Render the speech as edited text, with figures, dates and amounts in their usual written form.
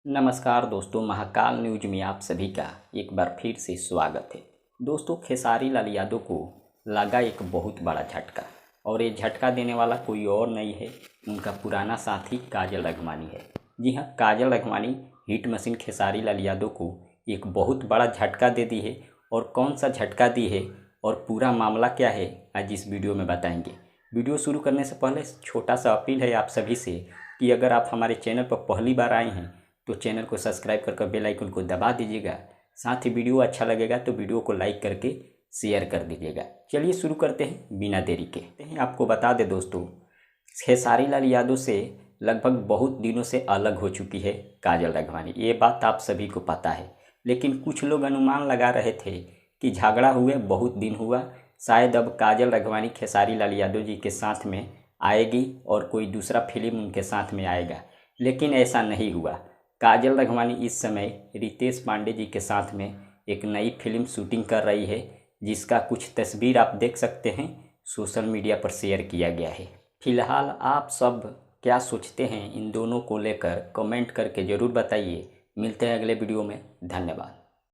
नमस्कार दोस्तों, महाकाल न्यूज में आप सभी का एक बार फिर से स्वागत है। दोस्तों, खेसारी लाल यादव को लगा एक बहुत बड़ा झटका और ये झटका देने वाला कोई और नहीं है, उनका पुराना साथी काजल लखमानी है। जी हाँ, काजल लखमानी हिट मशीन खेसारी लाल यादव को एक बहुत बड़ा झटका दे दी है। और कौन सा झटका दी है और पूरा मामला क्या है, आज इस वीडियो में बताएंगे। वीडियो शुरू करने से पहले छोटा सा अपील है आप सभी से कि अगर आप हमारे चैनल पर पहली बार आए हैं तो चैनल को सब्सक्राइब करके बेल आइकन को दबा दीजिएगा। साथ ही वीडियो अच्छा लगेगा तो वीडियो को लाइक करके शेयर कर दीजिएगा। चलिए शुरू करते हैं बिना देरी के। आपको बता दें दोस्तों, खेसारी लाल यादव से लगभग बहुत दिनों से अलग हो चुकी है काजल लखमानी, ये बात आप सभी को पता है। लेकिन कुछ लोग अनुमान लगा रहे थे कि झगड़ा हुए बहुत दिन हुआ, शायद अब काजल लखमानी खेसारी लाल यादव जी के साथ में आएगी और कोई दूसरा फिल्म उनके साथ में आएगा। लेकिन ऐसा नहीं हुआ। काजल लखमानी इस समय रितेश पांडे जी के साथ में एक नई फिल्म शूटिंग कर रही है, जिसका कुछ तस्वीर आप देख सकते हैं, सोशल मीडिया पर शेयर किया गया है। फिलहाल आप सब क्या सोचते हैं इन दोनों को लेकर, कमेंट करके ज़रूर बताइए। मिलते हैं अगले वीडियो में। धन्यवाद।